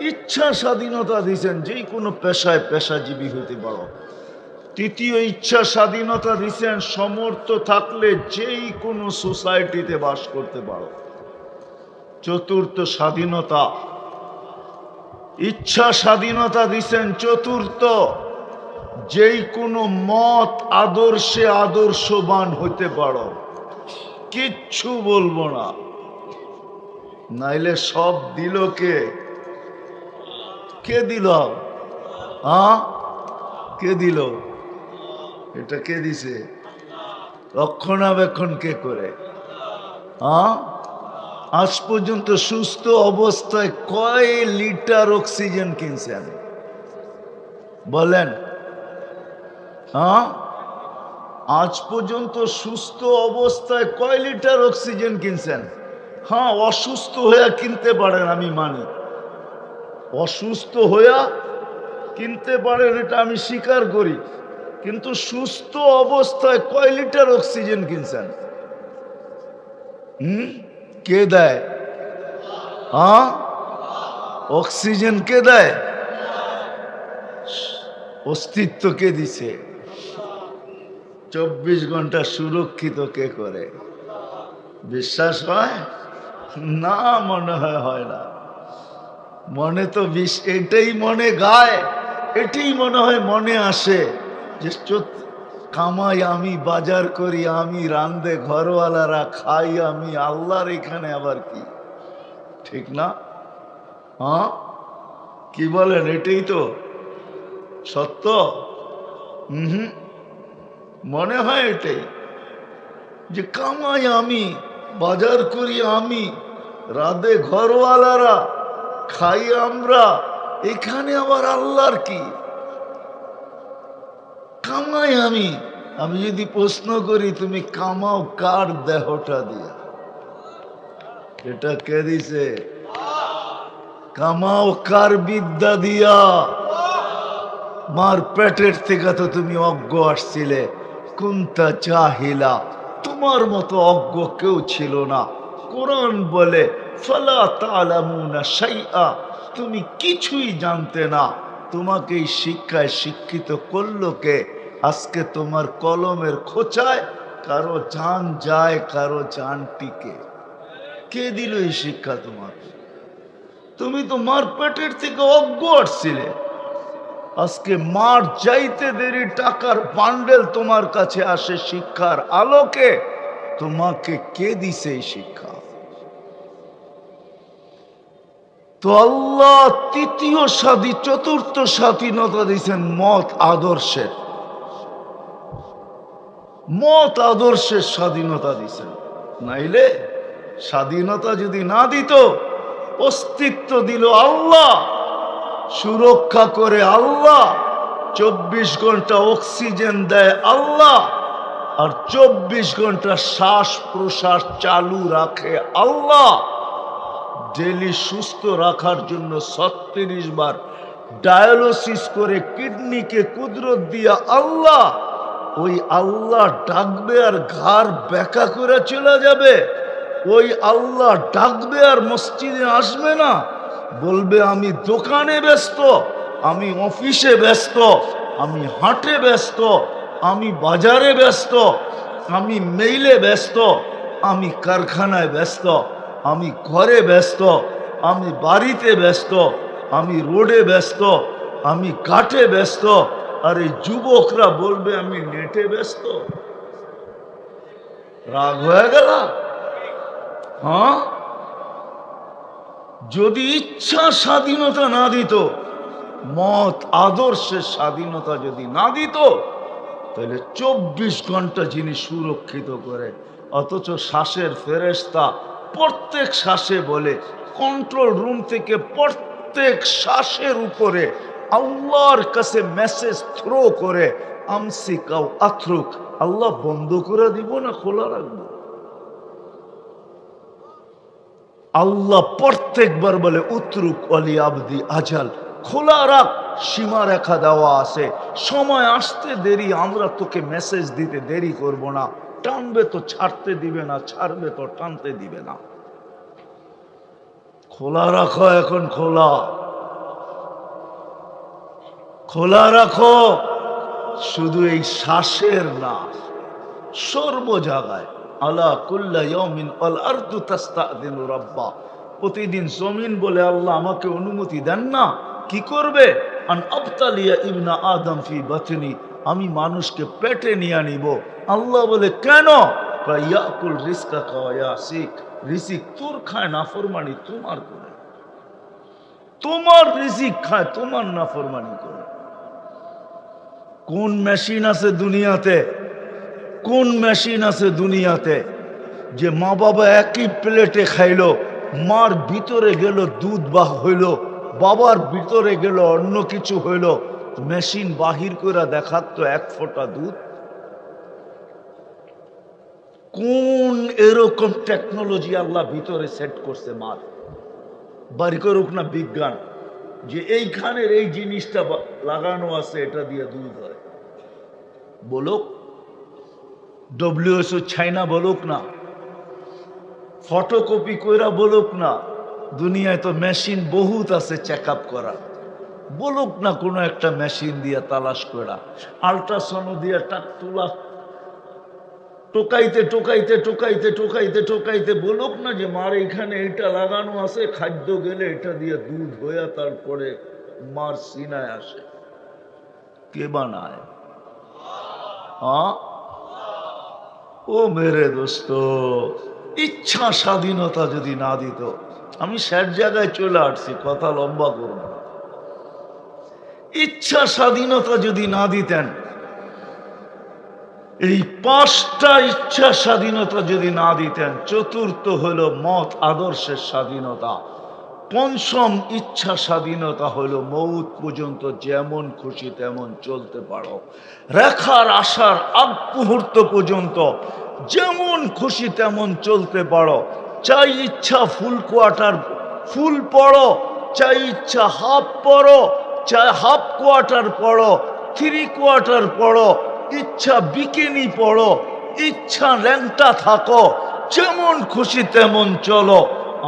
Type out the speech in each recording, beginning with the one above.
ইচ্ছা স্বাধীনতা দিয়েছেন, যে কোনো পেশায় পেশাজীবী হইতে পারো। তৃতীয় ইচ্ছা স্বাধীনতা দিয়েছেন, সমর্থ থাকলে যেই কোনো সোসাইটিতে বাস করতে পারো। চতুর্থ স্বাধীনতা, ইচ্ছা স্বাধীনতা দিয়েছেন। চতুর্থ, যেই কোনো মত আদর্শে আদর্শবান হইতে পারো, কিচ্ছু বলবো না। নাইলে সব দিল কে? কে দিল? কে দিল? এটা কে দিছে? রক্ষণাবেক্ষণ কে করে? আজ পর্যন্ত সুস্থ অবস্থায় কয় লিটার অক্সিজেন কিনছেন বলেন? আজ পর্যন্ত সুস্থ অবস্থায় কয় লিটার অক্সিজেন কিনছেন? হ্যাঁ, অসুস্থ হইয়া কিনতে পারেন, আমি মানি। অসুস্থ হইয়া কিনতে পারেন, এটা আমি স্বীকার করি। কিন্তু সুস্থ অবস্থায় কয় লিটার অক্সিজেন কিনছেন? কে দেয়? অক্সিজেন কে দেয়? অস্তিত্ব কে দিছে? 24 ঘন্টা সুরক্ষিত কে করে? বিশ্বাস হয় না? মনে হয় না। মনে তো এটাই মনে গায়, এটাই মনে হয় মনে আসে যে কামাই আমি, বাজার করি আমি, রান্ধে ঘরওয়ালারা, খাই আমি, আল্লাহর এখানে আবার কি? ঠিক না? কি বলেন? এটাই তো সত্য। মনে হয় এটাই, যে কামাই আমি, বাজার করি আমি, রাধে ঘরওয়ালারা, খাই আমরা, এখানে আবার আল্লাহর কি? কামাই আমি। আমি যদি প্রশ্ন করি, তুমি কামাও কার দেহটা দিয়া? এটা কে দিছে? কামাও কার বিদ্যা দিয়া? মার পেটের থেকে তো তুমি অজ্ঞ আসছিলে। কুনতা জাহিলা, তোমার মতো অজ্ঞ কেউ ছিল না। কোরআন বলে ফালা তা'লামুনা শাইআ, তুমি কিছুই জানতে না। তোমাকে এই শিক্ষায় শিক্ষিত করলো কে? আজকে তোমার কলমের খোঁচায় কারো জান যায়, কারো জান টিকে। কে দিল এই শিক্ষা তোমাকে? তুমি তো মার পেটের থেকে অজ্ঞ আসছিলে। আজকে মার চাইতে দেরি টাকার বান্ডেল তোমার কাছে আসে শিক্ষার আলোকে। তোমাকে কে দিছে এই শিক্ষা? তো আল্লাহ তৃতীয় চতুর্থ স্বাধীনতা দিয়েছেন মত আদর্শের। মত আদর্শের স্বাধীনতা দিয়েছেন। নাইলে স্বাধীনতা যদি না দিত, অস্তিত্ব দিল আল্লাহ, সুরক্ষা করে আল্লাহ, 24 ঘন্টা অক্সিজেন দেয় আল্লাহ, আর 24 ঘন্টা শ্বাস প্রশ্বাস চালু রাখে আল্লাহ। ডেলি সুস্থ রাখার জন্য 36 বার ডায়ালিসিস করে কিডনিকে কুদরত দিয়া আল্লাহ। ওই আল্লাহ ডাকবে আর ঘাড় বেঁকা করে চলে যাবে। ওই আল্লাহ ডাকবে আর মসজিদে আসবে না, বলবে আমি দোকানে ব্যস্ত, আমি অফিসে ব্যস্ত, আমি হাটে ব্যস্ত, আমি বাজারে ব্যস্ত, আমি মেইলে ব্যস্ত, আমি কারখানায় ব্যস্ত, আমি ঘরে ব্যস্ত, আমি বাড়িতে ব্যস্ত, আমি রোডে ব্যস্ত, আমি ঘাটে ব্যস্ত। আর এই যুবকরা বলবে আমি নেটে ব্যস্ত। রাগ হয়ে গেল? যদি ইচ্ছা স্বাধীনতা না দিত, মত আদর্শের স্বাধীনতা যদি না দিত, তাহলে 24 ঘন্টা যিনি সুরক্ষিত করে, অথচ শ্বাসের ফেরেশতা প্রত্যেক শ্বাসে বলে, কন্ট্রোল রুম থেকে প্রত্যেক শ্বাসের উপরে আল্লাহর কাছে মেসেজ থ্রো করে, আমসিকাও আথরুক, আল্লাহ বন্ধ করে দিব না খোলা রাখবো? আল্লাহ প্রত্যেকবার বলে উতরুক অলি আবদি আজাল, খোলা রাখ, সীমা রেখা দেওয়া আছে, সময় আসতে দেরি, আমরা তোকে মেসেজ দিতে দেরি করব না। টানবে তো ছাড়তে দিবে না, ছাড়বে তো টানতে দিবে না। খোলা রাখো, এখন খোলা খোলা রাখো, শুধু এই শ্বাসের না, সর্ব জায়গায়। আলা কুল্লা ইয়াউমিন আল আরদু তাস্তাদিনু রাব্বা, প্রতিদিন জমিন বলে আল্লাহ আমাকে অনুমতি দেন না, কি করবে? আন আবতালিয়া ইবনা আদম ফি বাতনি, আমি মানুষকে পেটে নিয়ে নিব। আল্লাহ বলে কেন? ইয়াকুল রিজকাকা ওয়া ইয়াসিক, রিজিক তোর খায়, নাফরমানি তোমার করে। তোমার রিজিক খায়, তোমার নাফরমানি করে। কোন মেশিন আছে দুনিয়াতে, কোন মেশিন আছে দুনিয়াতে যে মা বাবা একই প্লেটে খাইলো, মার ভিতরে গেল দুধ বা হইল, বাবার ভিতরে গেল অন্য কিছু হইল, মেশিন বাহির করে দেখাত তো এক ফোঁটা দুধ? কোন এরকম টেকনোলজি আল্লাহ ভিতরে সেট করছে মার? বাড়ি করুক না বিজ্ঞান, যে এইখানের এই জিনিসটা লাগানো আছে, এটা দিয়ে দুধ হয়। বলুক WHO চাইনা, বলুক না, ফটোকপি কইরা বলুক না, দুনিয়ায় তো মেশিন বহুত আছে চেক আপ করা, বলুক না কোনো একটা মেশিন দিয়ে তালাশ করা, আল্ট্রাসাউন্ড দিয়ে তুলা টোকাইতে টোকাইতে টোকাইতে টোকাইতে টোকাইতে বলুক না যে মার এইখানে এটা লাগানো আছে, খাদ্য গেলে এটা দিয়ে দুধ হইয়া তারপরে মার সিনায় আসে। কে বানায়? ও মেরে দোস্ত, ইচ্ছা স্বাধীনতা যদি না দিত, আমি শেষ জায়গায় চলে আসছি, কথা লম্বা করব না। ইচ্ছা স্বাধীনতা যদি না দিতেন, এই পাঁচটা ইচ্ছা স্বাধীনতা যদি না দিতেন, চতুর্থ হলো মত আদর্শের স্বাধীনতা, পঞ্চম ইচ্ছা স্বাধীনতা হলো মৌত পর্যন্ত যেমন খুশি তেমন চলতে পারো, রেখার আসার আগ মুহূর্ত পর্যন্ত যেমন খুশি তেমন চলতে পারো। চাই ইচ্ছা ফুল কোয়ার্টার ফুল পড়ো, চাই ইচ্ছা হাফ পড়ো, চাই হাফ কোয়ার্টার পড়ো, 3 কোয়ার্টার পড়ো, ইচ্ছা বিকিনি পড়ো, ইচ্ছা ল্যাংটা থাকো, যেমন খুশি তেমন চলো।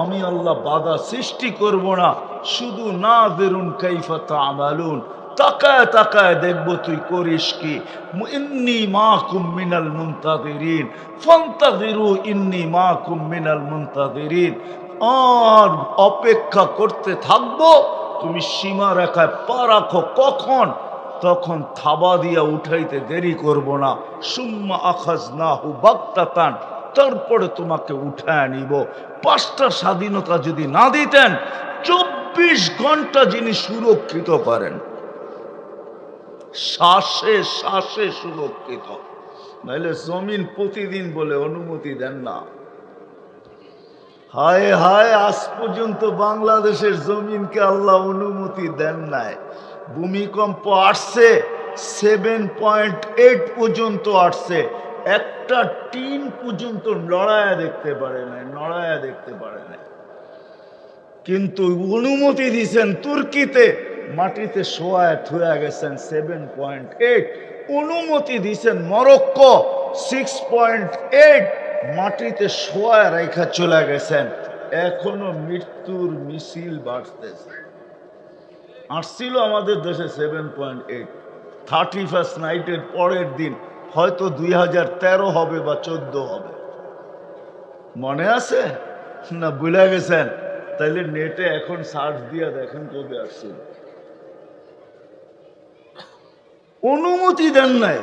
আমি আল্লাহ বাধা সৃষ্টি করব না, শুধু না বেরুন কাইফা তা'মালুন, তাকায় তাকায় দেখব তুই করিস কি। ইন্নী মাকুম মিনাল মুনতাযিরিন ফান্তাযিরু ইন্নী মাকুম মিনাল মুনতাযিরিন, আর অপেক্ষা করতে থাকবো, তুমি সীমা রেখায় পা রাখো, কখন? তখন থাবা দিয়া উঠাইতে দেরি করব না। সুম্মা আখাযনাহু বাগতাতান, তারপরে তোমাকে উঠায় নিব। পাঁচটা স্বাধীনতা যদি না দিতেন, 24 ঘন্টা যিনি সুরক্ষিত করেন, শ্বাসে শ্বাসে সুরক্ষিত, নাইলে জমিন প্রতিদিন বলে অনুমতি দেন না। হায় হায়, আজ পর্যন্ত বাংলাদেশের জমিনকে আল্লাহ অনুমতি দেন নাই। ভূমিকম্প আসছে 7.8 পর্যন্ত আসছে, একটা টিন পর্যন্ত লড়াইয়া দেখতে পারে নাই, নড়াইয়া দেখতে পারে নাই। কিন্তু অনুমতি দিয়েছেন তুর্কিতে, মাটিতে শোয়ায় থুয়া গেছেন 7.8। অনুমতি দিয়েছেন মরক্কো 6.8, মাটিতে শোয়ায় রেখা চলে গেছেন। এখনো মৃত্যুর মিছিল বাড়তেছে। আসছিল আমাদের দেশে 7.8, 31st নাইটের পরের দিন হয়তো 2013 হবে বা 14 হবে, মনে আছে না? ভুলে গেছেন? তাইলে নেটে এখন সার্চ দিয়া দেখেন কবে আসছিল। অনুমতি দেন নাই,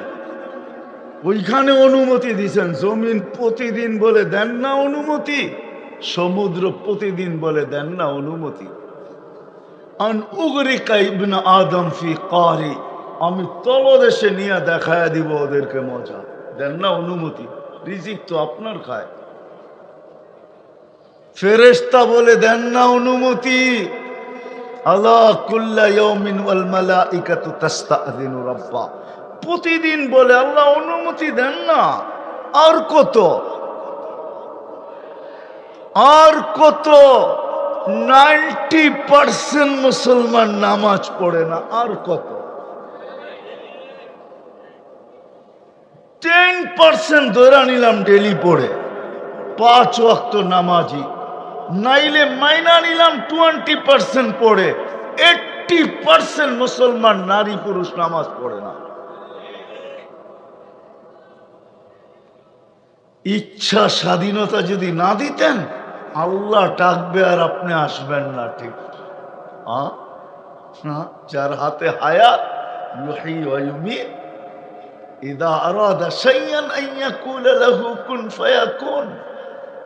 ওইখানে অনুমতি দিছেন। জমিন প্রতিদিন বলে দেন না অনুমতি, সমুদ্র প্রতিদিন বলে দেন না অনুমতি। আন উগরিকা ইবনে আদম ফি কারি, আমি তলদেশে নিয়ে দেখায়া দিব ওদেরকে মজা, দেন না অনুমতি। রিজিক তো আপনার খায়। ফেরেশতা বলে দেন না অনুমতি। আলা কুল্লা ইয়াউমিন ওয়াল মালাইকাতু তাস্তাযিনু রাব্বা, প্রতিদিন বলে আল্লাহ অনুমতি দেন না। আর কত, আর কত? 90% মুসলমান নামাজ পড়ে না, আর কত? 10% ধরে নিলাম ডেলি পড়ে, 5 ওয়াক্ত নামাজি, নাইলে মাইনা নিলাম 20% পড়ে, 80% মুসলমান নারী পুরুষ নামাজ পড়ে না। ইচ্ছা স্বাধীনতা যদি না দিতেন, আল্লাহ ডাকবে আর আপনি আসবেন না। ঠিক যার হাতে হায়াত, ইউহয়ী ওয়া ইউমীত, ইযা আরাদা শাইআন আন ইয়াকুলা লাহু কুন ফায়াকুন,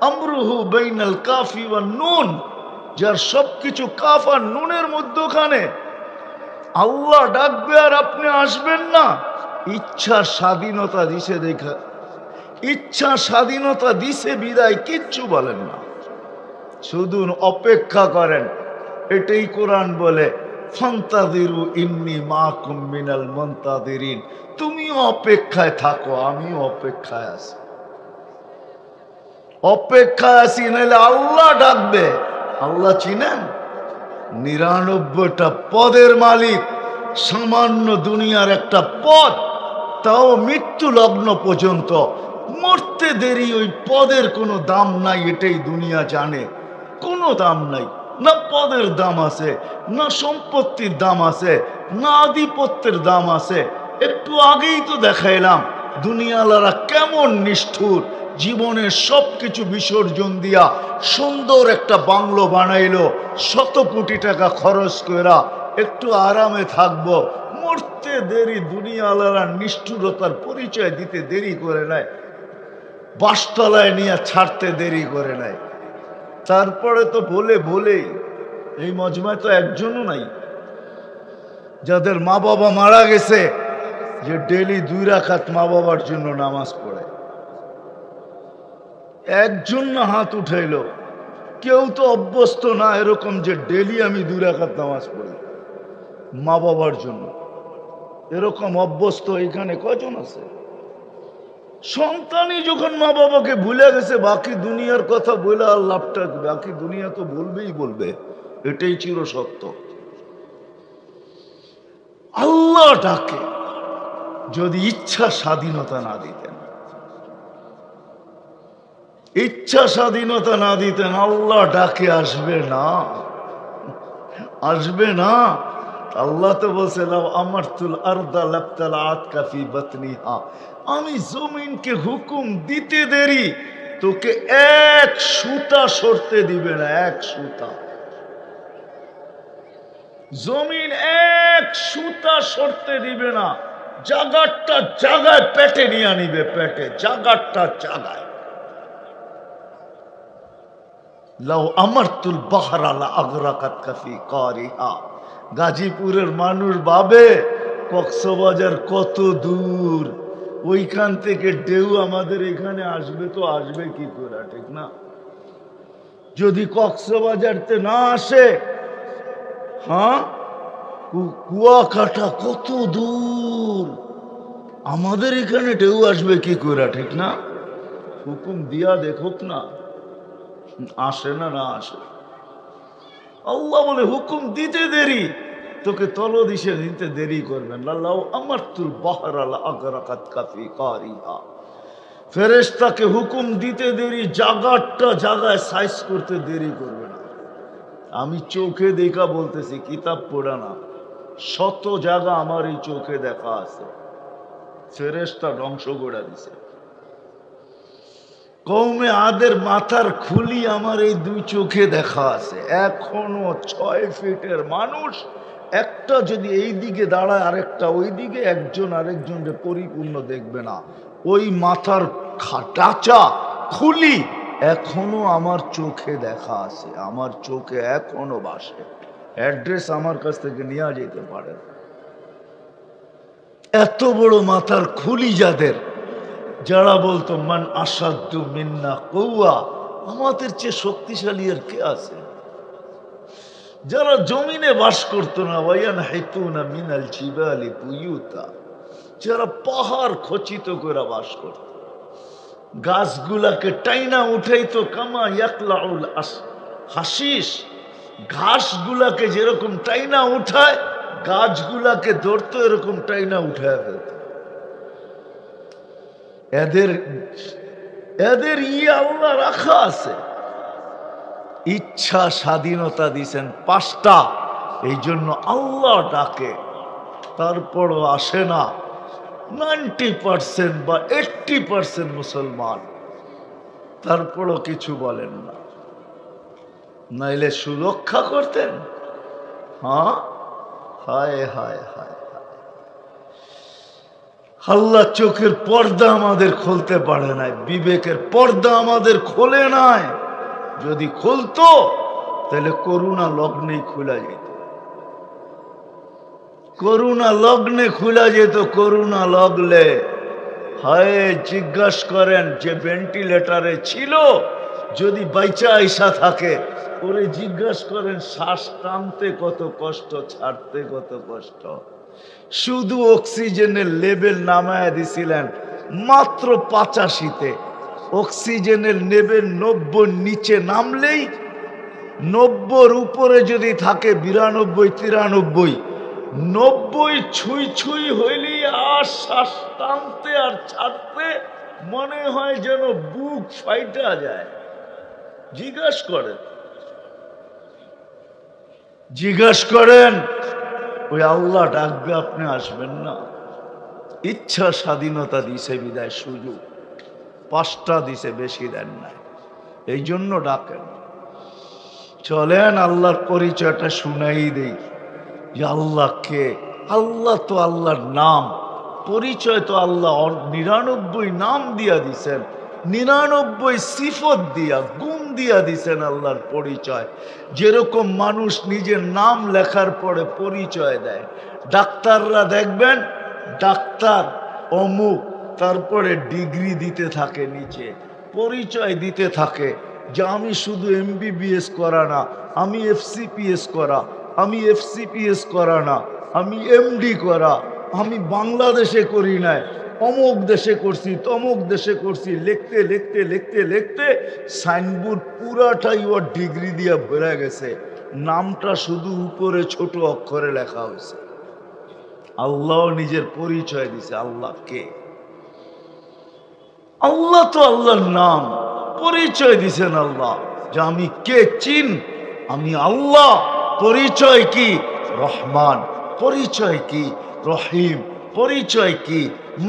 আমরুহু বাইনাল কাফি ওয়ান নুন। যার সবকিছু কাফ আর নুনের মধ্যখানে, আল্লাহ ডাকবে আর আপনি আসবেন না। ইচ্ছার স্বাধীনতা দিছে দেখা, ইচ্ছা স্বাধীনতা দিছে বিদায় কিচ্ছু বলেন না, শুধু অপেক্ষা করেন। এটাই কোরআন বলে, ফান্তাযিরু ইন্নী মাকুম মিনাল মুনতাযিরিন। তুমিও অপেক্ষায় থাকো, আমিও অপেক্ষায় আছি, অপেক্ষায় আছি, নাহলে আল্লাহ ডাকবে। আল্লাহ চিনেন? 99টা পদের মালিক, সামান্য দুনিয়ার একটা পদ, তাও মৃত্যু লগ্ন পর্যন্ত। মরতে দেরি, ওই পদের কোনো দাম নাই, এটাই দুনিয়া জানে। কোনো দাম নাই, না পদের দাম আছে, না সম্পত্তির দাম আছে, না আধিপত্যের দাম আছে। একটু আগেই তো দেখাইলাম দুনিয়ালারা কেমন নিষ্ঠুর, জীবনের সবকিছু বিসর্জন দিয়া সুন্দর একটা বাংলো বানাইলো, 100 কোটি টাকা খরচ কইরা একটু আরামে থাকবো। মরতে দেরি, দুনিয়ালারা নিষ্ঠুরতার পরিচয় দিতে দেরি করে নেয়, বাসতলায় নিয়ে ছাড়তে দেরি করে নেয়। তারপরে তো বলেই এই মজমায় তো একজনও নাই যাদের মা বাবা মারা গেছে, যে ডেলি 2 রাকাত মা বাবার জন্য নামাজ পড়ে। একজন না হাত উঠাইল। কেউ তো অভ্যস্ত না এরকম যে ডেলি আমি 2 রাকাত নামাজ পড়ি মা বাবার জন্য। এরকম অভ্যস্ত এখানে কজন আছে? সন্তানই যখন মা বাবাকে ভুলে গেছে, বাকি দুনিয়ার কথা বলে আর লাভটা, বাকি দুনিয়া তো বলবেই বলবে, এটাই চির সত্য। আল্লাহ ডাকে, যদি ইচ্ছা স্বাধীনতা না দিতেন, ইচ্ছা স্বাধীনতা না দিতেন, আল্লাহ ডাকে আসবে না, আসবে না। আল্লাহ তো বলছে, লাউ আমারতুল আরদা লাবতালাআত কাফি বাতনিহা, আমি জমিনকে হুকুম দিতে দেরি, তোকে এক সুতা সরতে দিবে না, এক সুতা। জমিন এক সুতা সরতে দিবে না, জাগারটা জাগায় পেটে নিয়ে নিবে, পেটে জাগারটা জাগায়। লাউ আমারতুল বাহরা লা আগরাকাত কাফি কারিহা। গাজীপুরের মানুষ ভাবে কক্সবাজার কত দূর, ওইখান থেকে ঢেউ আমাদের এখানে আসবে, তো আসবে কি করে, ঠিক না? যদি কক্সবাজারতে না আসে, হ্যাঁ, কুয়াকাটা কত দূর, আমাদের এখানে ঢেউ আসবে কি করে, ঠিক না? হুকুম দিয়া দেখুক না, আসে না, না আসে। আল্লাহ বলে হুকুম দিতে দেরি, তোকে তলদিশে দিতে দেরি করবেন। লাউ আমারতুল বাহরা লা আগরাকাত কাফি কারিহা। ফেরেশতাকে হুকুম দিতে দেরি, জাগারটা জাগায় সাইজ করতে দেরি করবে না। আমি চোখে দেখা বলতেছি, কিতাব পড়া না, 100 জায়গা আমার এই চোখে দেখা আছে। ফেরেশতা ধ্বংস করে দিছে। কওমে আদের মাথার খুলি আমার এই 2 চোখে দেখা আছে। এখনো 6 ফিটের মানুষ একটা যদি এই দিকে দাঁড়ায়, আরেকটা ওই দিকে, একজন আরেকজনকে পরিপূর্ণ দেখবে না। ওই মাথার টাচা খুলি এখনো আমার চোখে দেখা আছে, আমার চোখে এখনো বাসে। অ্যাড্রেস আমার কাছ থেকে নিয়ে যেতে পারেন। এত বড় মাথার খুলি যাদের, যারা বলতো মান আসাদ্দু মিন্না কওয়া, আমাদের চেয়ে শক্তিশালী আর কে আছে? যারা জমিনে বাস করতো না, ওয়ায়ান হাইতুনা মিনাল জিবালি বুয়ুতা, যারা পাহাড় খচিত করে বাস করত, গাছগুলাকে টাইনা উঠাইতো, কামা ইয়াকলাউল হাসিস, ঘাসগুলাকে যেরকম টাইনা উঠায়, গাছগুলাকে ধরতো এরকম টাইনা উঠায় ফেলত। এদের আল্লাহ রাখা আছে। ইচ্ছা স্বাধীনতা দিছেন 5টা, এই জন্য আল্লাহ ডাকে, তারপরও আসে না 90% বা 80% মুসলমান, তারপরও কিছু বলেন না। নাইলে সুরক্ষা করতেন। হ্যাঁ, হায় হায় হায়, আল্লাহ চোখের পর্দা আমাদের খুলতে পারে নাই, বিবেকের পর্দা আমাদের খোলে নাই। যদি খুলতো তাহলে করুণা লগ্নেই খোলা যেত, করুণা লগ্নে খোলা যেত, করুণা লগলে। হায়, জিজ্ঞাসা করেন যে ভেন্টিলেটারে ছিল, যদি বাইচা আইসা থাকে, ওরে জিজ্ঞাসা করেন শ্বাস টানতে কত কষ্ট, ছাড়তে কত কষ্ট। শুধু অক্সিজেনের লেভেল নামায় দিছিলেন মাত্র 85-তে। অক্সিজেনের লেভেল 90 নিচে নামলেই, 90-র উপরে যদি থাকে 92, 93, 90 ছুঁই ছুঁই হইলেই আর শ্বাস টানতে আর ছাড়তে মনে হয় যেন বুক ফাইটা যায়। জিজ্ঞাস করেন, জিজ্ঞাস করেন, ওই আল্লাহ ডাকবে, আপনি আসবেন না? ইচ্ছা স্বাধীনতা দিছে বিদায় সুযোগ 5টা দিছে, বেশি দেন নাই, এই জন্য ডাকেন। চলেন আল্লাহর পরিচয়টা শুনাই দেই যে আল্লাহ কে। আল্লাহ তো আল্লাহর নাম, পরিচয় তো আল্লাহ 99 নাম দিয়া দিছেন, 99 সিফত দিয়া, গুণ দিয়া দিছেন আল্লাহর পরিচয়। যেরকম মানুষ নিজের নাম লেখার পরে পরিচয় দেয়, ডাক্তাররা দেখবেন ডাক্তার অমুক, তারপরে ডিগ্রি দিতে থাকে নিচে, পরিচয় দিতে থাকে যে আমি শুধু MBBS করা না, আমি FCPS করা, আমি FCPS করা না, আমি MD করা, আমি বাংলাদেশে করি নাই, অমুক দেশে করছি, তমুক দেশে করছি। লিখতে লিখতে লিখতে লিখতে সাইনবোর্ড পুরাটাই ওর ডিগ্রি দিয়ে ভরে গেছে, নামটা শুধু উপরে ছোট অক্ষরে লেখা হয়েছে। আল্লাহ নিজের পরিচয় দিছে, আল্লাহ কে। আল্লাহ তো আল্লাহর নাম, পরিচয় দিছেন আল্লাহ যে আমি কে, চিন, আমি আল্লাহ। পরিচয় কি? রহমান। পরিচয় কি? রহিম। পরিচয় কি?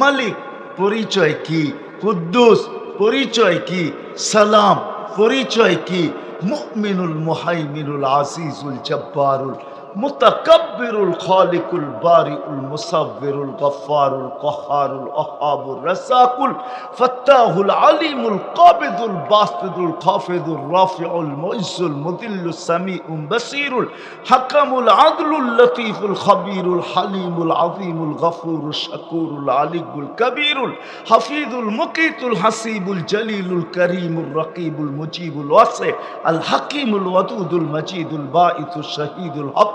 মালিক। পরিচয় কি? কুদ্দুস। পরিচয় কি? সালাম। পরিচয় কি? মুমিনুল মুহাইমিনুল আজিজুল জব্বারুল মুতাকাব্বিরুল খালিকুল বারিউল মুসাব্বিরুল গফফারুল কহারুল ওহাবুর রাসাকুল ফাত্তাহুল আলিমুল কাবিদুল বাসিদুল খাফিদুর রাফিউল মুইজ্জুল মুদিল্লুস সামিউল বাসিরুল হাকামুল আদলুল লতীফুল খবীরুল হালিমুল আযীমুল গফুরুশ শাকুরুল আলিয়ুল কবীরুল হাফিজুল মুকিতুল হাসিবুল জলিলুল করিমুর রকিবুল মুজিবুল ওয়াসি আল হাকিমুল ওয়াদুদুল মজিদুল বাঈসুশ শহীদুল হক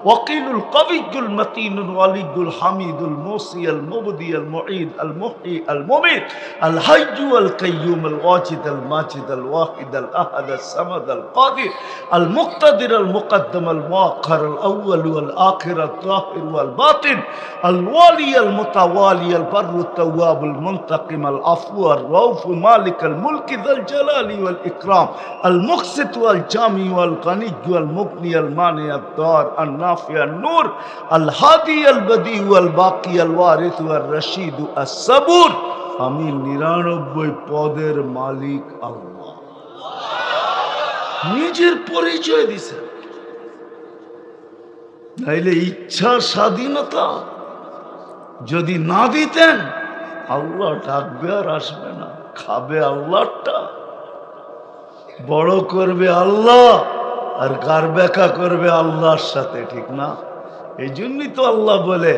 وقيل القوي المتين الولي الحميد الموصي المبدي المعيد المحيي المميت الحي القيوم الواجد الماجد الواحد الأحد الصمد القادر المقتدر المقدم المؤخر الأول والآخر الظاهر والباطن الوالي المتوالي البر التواب المنتقم العفو الرؤوف مالك الملك ذا الجلال والإكرام المقسط والجامع والغني والمغني المانع الضار النافع النور الهادي البديع والباقي الوارث والرشيد الصبور আমি 99 পদের মালিক আল্লাহ। নিজের পরিচয় দিছেন। নাইলে ইচ্ছা স্বাধীনতা যদি না দিতেন, আল্লাহ ডাকবে আর আসবে না, খাবে আল্লাহটা, বড় করবে আল্লাহ আর গার বেকা করবে আল্লাহর সাথে, ঠিক না? এই জন্যই তো আল্লাহ বলে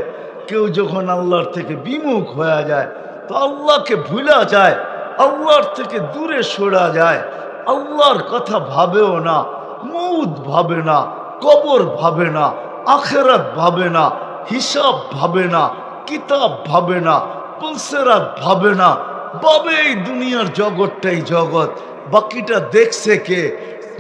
কেউ যখন আল্লাহর থেকে বিমুখ হয়ে যায়, তো আল্লাহকে ভুলা যায়, আল্লাহর থেকে দূরে সরা যায়, আল্লাহর কথা ভাবেও না, মউত ভাবে না, কবর ভাবে না, আখেরাত ভাবে না, হিসাব ভাবে না, কিতাব ভাবে না, পুলসেরাত ভাবে না, ভাবে এই দুনিয়ার জগৎটাই জগৎ, বাকিটা দেখছে কে?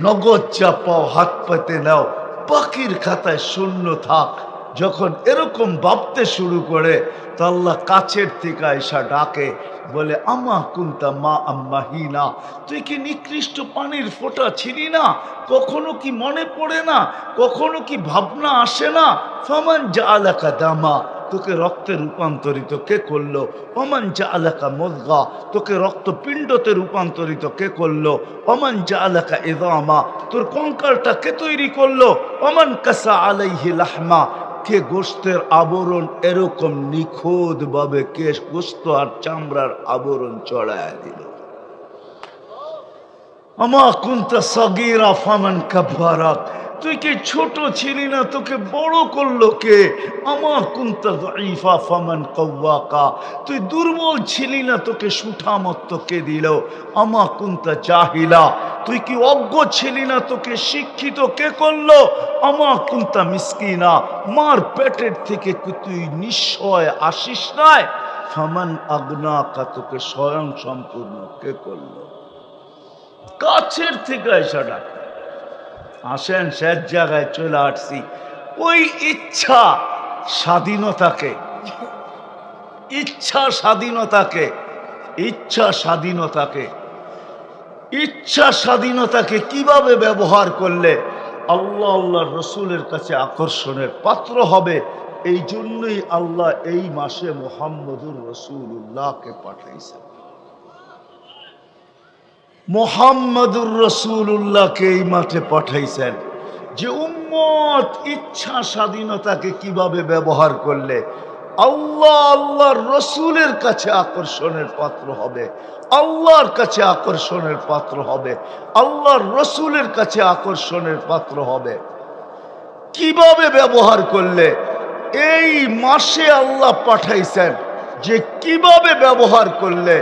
নগদ যা পাও হাত পাতে নাও, বাকির খাতায় শূন্য থাক, যখন এরকম ভাবতে শুরু করে তো আল্লাহ কাছের থেকে আয়সা ডাকে, বলে আমা কুন্তা মা আম্মাহিনা, তুই কি নিকৃষ্ট পানির ফোঁটা ছিলি না? কখনো কি মনে পড়ে না? কখনো কি ভাবনা আসে না? ফামান জাআলাকা দামা, তোকে রক্তে রূপান্তরিত কে করলো? ওমান জাআলাকা মুদগা, তোকে রক্তপিণ্ডতে রূপান্তরিত কে করলো? ওমান জাআলাকা ইযামা, তোর কঙ্কালটা কে তৈরি করলো? ওমান কাসা আলাইহি লাহমা, কে গোশতের আবরণ এরকম নিখুঁত ভাবে কে গোশত আর চামড়ার আবরণ চড়ায় দিল? আমা কুনতা সাগীরা ফামান কাব্বারাক, তুই কি ছোট ছিলি না? তোকে বড় করলো কে? আমা কুনতা যায়ীফা ফামান কাওয়াকা, তুই দুর্বল ছিলি না? তোকে সুঠামত্ব কে দিল? আমা কুনতা জাহিলা, তুই কি অজ্ঞ ছিলি না? তোকে শিক্ষিত কে করলো? আমা কুনতা মিসকিনা, মার পেটের থেকে তুই নিঃস্বয় আসিস নাই? ফামান আগনাকা, তোকে স্বয়ং সম্পূর্ণ কে করলো? কাছের থেকে এসে ডাক, আসেন শেষ জায়গায় চলে আসছি। ওই ইচ্ছা স্বাধীনতাকে, ইচ্ছা স্বাধীনতাকে, ইচ্ছা স্বাধীনতাকে, ইচ্ছা স্বাধীনতাকে কিভাবে ব্যবহার করলে আল্লাহ আল্লাহ রসুলের কাছে আকর্ষণের পাত্র হবে, এই জন্যই আল্লাহ এই মাসে মুহাম্মদুর রাসূলুল্লাহকে পাঠাইছেন। মুহাম্মদুর রাসূলুল্লাহকে এই মাঠে পাঠাইছেন যে উম্মত ইচ্ছা স্বাধীনতাকে কিভাবে ব্যবহার করলে আল্লাহ আল্লাহর রসুলের কাছে আকর্ষণের পাত্র হবে, আল্লাহর কাছে আকর্ষণের পাত্র হবে, আল্লাহর রসুলের কাছে আকর্ষণের পাত্র হবে। কিভাবে ব্যবহার করলে এই মাসে আল্লাহ পাঠাইছেন যে কিভাবে ব্যবহার করলে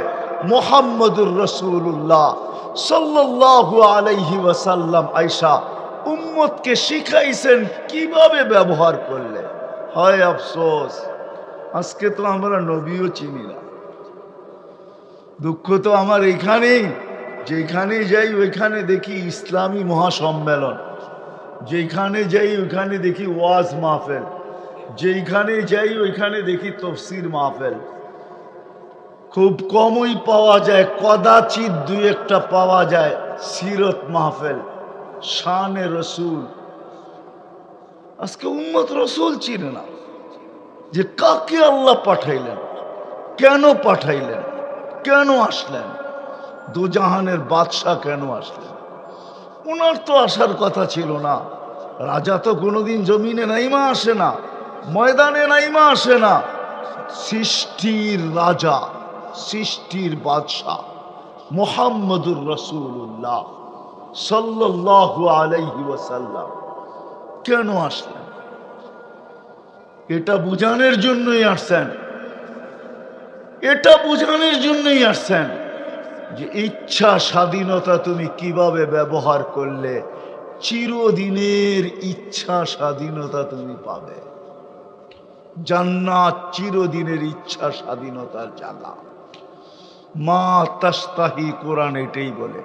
মুহাম্মদুর রাসূলুল্লাহ সাল্লাল্লাহু আলাইহি ওয়াসাল্লাম আয়েশা উম্মতকে শিখাইছেন কিভাবে ব্যবহার করলে। হয় আফসোস, আজকে তো আমরা নবীও চিনি না। দুঃখ তো আমার এইখানেই, যেখানে যাই ওইখানে দেখি ইসলামী মহাসম্মেলন, যেখানে যাই ওইখানে দেখি ওয়াজ মাহফিল, যেখানে যাই ওইখানে দেখি তফসির মাহফিল। খুব কমই পাওয়া যায়, কদাচিৎ দুই একটা পাওয়া যায় সিরত মাহফিল, শানে রসুল। আজকে উম্মত রসুল চিনে না যে কাকে আল্লাহ পাঠাইলেন, কেন পাঠাইলেন, কেন আসলেন, দুজাহানের বাদশাহ কেন আসলেন। ওনার তো আসার কথা ছিল না। রাজা তো কোনোদিন জমিনে নাইমা আসে না, ময়দানে নাইমা আসে না। সৃষ্টির রাজা, সৃষ্টির বাদশাহ মুহাম্মদুর রাসূলুল্লাহ সাল্লাল্লাহু আলাইহি ওয়াসাল্লাম কেন আসলেন? এটা বুঝানোর জন্যই আসছেন, এটা বুঝানোর জন্যই আসছেন যে ইচ্ছা স্বাধীনতা তুমি কিভাবে ব্যবহার করলে চিরদিনের ইচ্ছা স্বাধীনতা তুমি পাবে। জান্নাত চিরদিনের ইচ্ছা স্বাধীনতার জায়গা। মা তাস্তাহি, কোরআন এটাই বলে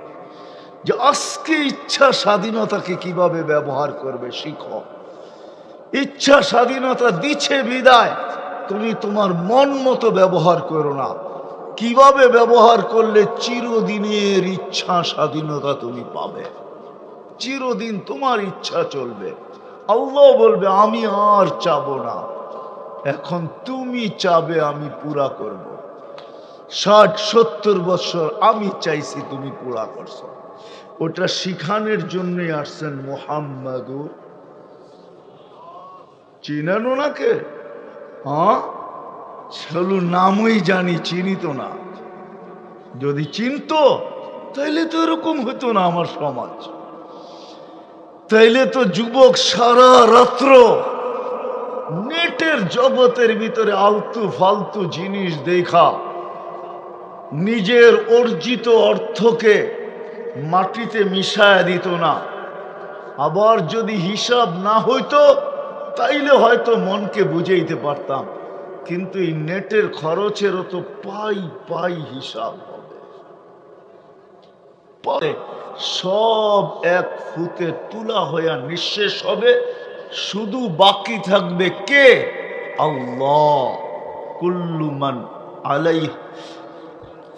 যে আজকে ইচ্ছা স্বাধীনতাকে কিভাবে ব্যবহার করবে শিখো। ইচ্ছা স্বাধীনতা দিচ্ছে বিদায়, তুমি তোমার মন মতো ব্যবহার করো না। কিভাবে ব্যবহার করলে চিরদিনের ইচ্ছা স্বাধীনতা তুমি পাবে, চিরদিন তোমার ইচ্ছা চলবে। আল্লাহ বলবে আমি আর চাবো না, এখন তুমি চাবে আমি পুরা করব। 60-70 বছর আমি চাইছি, তুমি পুরা করছো। ওটা শিখানোর জন্যই আসছেন মুহাম্মাদুর। চিনেন ওনাকে? হ্যাঁ, শুধু নামই জানি, চিনি তো না। যদি চিনতো তাইলে তো এরকম হতো না আমার সমাজ। তাইলে তো যুবক সারা রাত্র নেটের জগতের ভিতরে আলতু ফালতু জিনিস দেখা নিজের অর্জিত অর্থকে মাটিতে মিশায়া দিত না। আবার যদি হিসাব না হইতো তাইলে হয়তো মনকে বুঝাইতে পারতাম, কিন্তু এই নেটের খরচেরও তো পাই পাই হিসাব হবে। পরে সব এক ফুতে তুলা হইয়া নিঃশেষ হবে, শুধু বাকি থাকবে কে? আল্লাহ। কুল্লু মান আলাইহা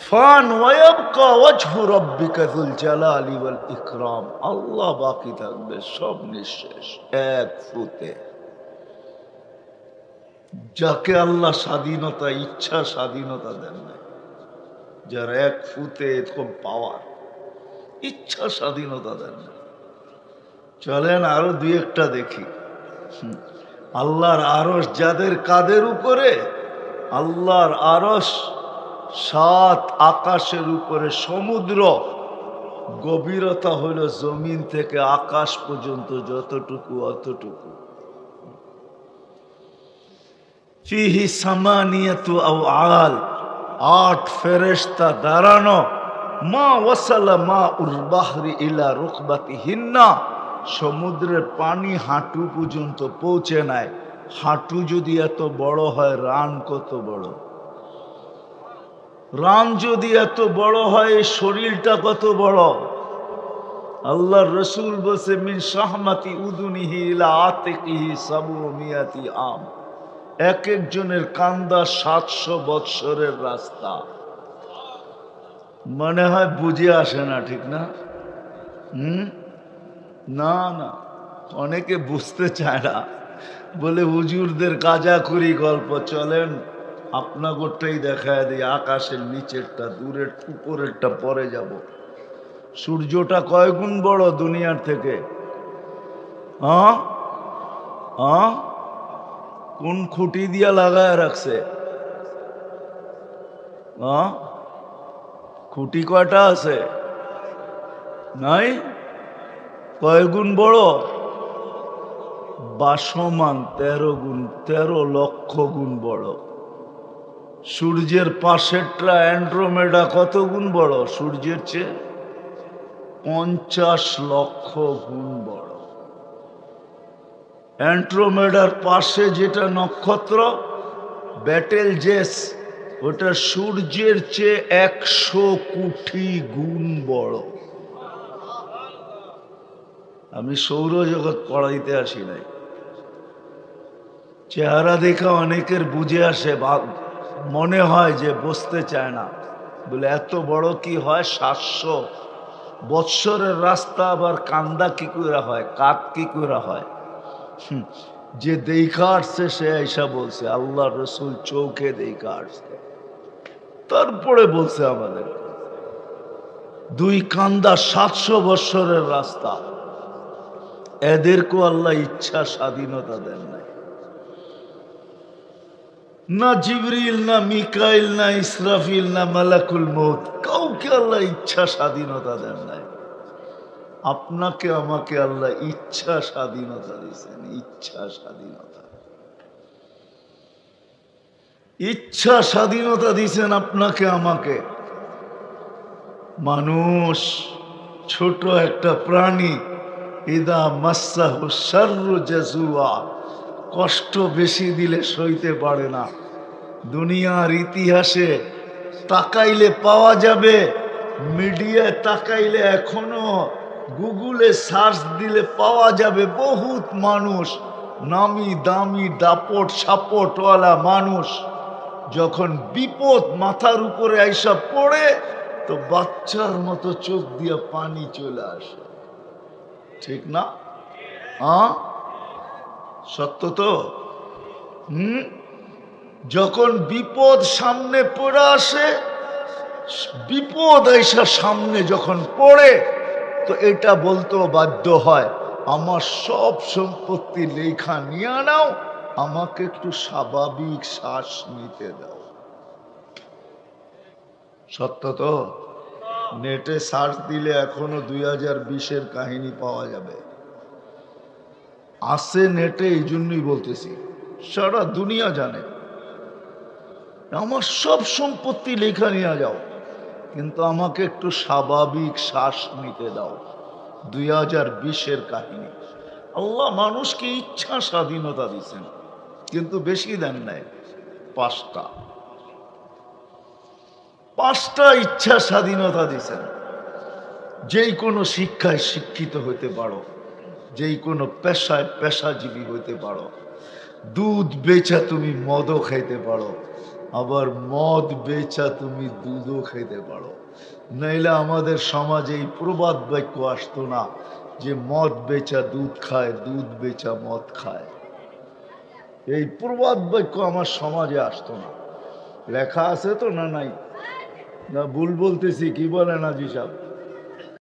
ফান ওয়া ইয়াবকা ওয়াজহু রাব্বিকা যুল জালালি ওয়াল ইকরাম। আল্লাহ বাকি থাকবে, সব নিঃশেষ এক ফুতে। যাকে আল্লাহ স্বাধীনতা, ইচ্ছা স্বাধীনতা দেন না, যার এক ফুতে এরকম পাওয়ার, ইচ্ছা স্বাধীনতা দেন না। চলেন আরো দুই একটা দেখি। আল্লাহর আরশ যাদের কাদের উপরে, আল্লাহর আরশ 7 আকাশের উপরে, সমুদ্র গভীরতা হলো জমিন থেকে আকাশ পর্যন্ত যতটুকু অতটুকু। ফিহি সামানিয়াতু আওয়াল, 8 ফেরেশতা দাঁড়ানো। মা ওয়াসালা মা উল বাহরি ইলা রুকবাতিহিন্না, সমুদ্রের পানি হাঁটু পর্যন্ত পৌঁছে নাই। হাঁটু যদি এত বড় হয়, রান কত বড়? রান যদি এত বড় হয়, শরীরটা কত বড়? আল্লাহর রাসূল বলছে মিন শাহমাতি উদুনিহি ইলা আতিকিহি সাবুমিয়াতি আম, এক একজনের কান্দা 700 বৎসরের রাস্তা। মনে হয় বুঝে আসে না, ঠিক না? না না, অনেকে বুঝতে চায় না, বলে হুজুরদের গাঁজাখুরি গল্প। চলেন আপনাগোটাই দেখায় দিই, আকাশের নিচেরটা, দূরের উপরেরটা পরে যাব। সূর্যটা কয় গুণ বড় দুনিয়ার থেকে? হ্যাঁ হ্যাঁ, কোন খুঁটি দিয়া লাগায় রাখছে? হ্যাঁ, খুঁটি কয়টা আছে? নাই? কয় গুণ বড়? বাসমান 13 গুণ, 13 লক্ষ গুণ বড়। সূর্যের পাশেরটা অ্যান্ড্রোমেডা কত গুণ বড় সূর্যের চেয়ে? 50 লক্ষ গুণ বড়। অ্যান্ড্রোমেডার পাশে যেটা নক্ষত্র ব্যাটেল জেস, ওটা সূর্যের চেয়ে 100 কোটি গুণ বড়। আমি সৌরজগৎ পড়াইতে আসি নাই। চেহারা দেখা অনেকের বুঝে আসে, মনে হয় যে বুঝতে চায় না, বলে এত বড় কি হয়? 700 বৎসরের রাস্তা, আবার কান্দা কি করে হয়, কাক কি করে হয়? যে দেখা আসছে সে আইসা বলছে, আল্লাহ রসুল চৌখে দেখা আসছে, তারপরে বলছে আমাদের দুই কান্দা 700 বৎসরের রাস্তা। এদেরকেও আল্লাহ ইচ্ছা স্বাধীনতা দেন নাই। না জিবরিল, না মিকাইল, না ইসরাফিল, না মালাকুল মউত, কাউকে আল্লাহ ইচ্ছা স্বাধীনতা দেন নাই। আপনাকে আমাকে আল্লাহ ইচ্ছা স্বাধীনতা দিয়েছেন, ইচ্ছা স্বাধীনতা, ইচ্ছা স্বাধীনতা দিয়েছেন আপনাকে আমাকে। মানুষ ছোট একটা প্রাণী, ইদা মাসাহু শাররু জাজুয়া, কষ্ট বেশি দিলে সইতে পারে না। দুনিয়ার ইতিহাসে তাকাইলে পাওয়া যাবে, মিডিয়ায় তাকাইলে, এখনো গুগলে সার্চ দিলে পাওয়া যাবে, বহুত মানুষ, নামি দামি দাপট সাপটওয়ালা মানুষ, যখন বিপদ মাথার উপরে আইসা পড়ে তো বাচ্চার মতো চোখ দিয়ে পানি চলে আসে, ঠিক না? হ্যাঁ, সত্য তো। যখন বিপদ সামনে পড়ে আসে, বিপদ আইসা সামনে যখন পড়ে, তো এটা বলতেও বাধ্য হয়, আমার সব সম্পত্তি লেখা নিয়ে নাও, আমাকে একটু স্বাভাবিক শ্বাস নিতে দাও। সত্য তো। নেটে সার্চ দিলে এখনো 2020-এর কাহিনী পাওয়া যাবে, আছে নেটে। এই জন্যই বলতেছি, সারা দুনিয়া জানে, আমার সব সম্পত্তি লেখা নিয়ে যাও, কিন্তু আমাকে একটু স্বাভাবিক শ্বাস নিতে দাও। 2020-এর কাহিনী। আল্লাহ মানুষকে ইচ্ছা স্বাধীনতা দিচ্ছেন, কিন্তু বেশি দেন নাই, 5টা ইচ্ছা স্বাধীনতা দিচ্ছেন। যেই কোনো শিক্ষায় শিক্ষিত হতে পারো, যেই কোনো পেশায় পেশাজীবী হইতে পারো। দুধ বেচা তুমি মদও খাইতে পারো, আবার মদ বেচা তুমি দুধও খাইতে পারো। নাইলে আমাদের সমাজে এই প্রবাদ বাক্য আসতো না যে মদ বেচা দুধ খায়, দুধ বেচা মদ খায়। এই প্রবাদ বাক্য আমার সমাজে আসতো না। লেখা আছে তো না নাই? না ভুল বলতেছি? কি বলেন আজি সাহেব?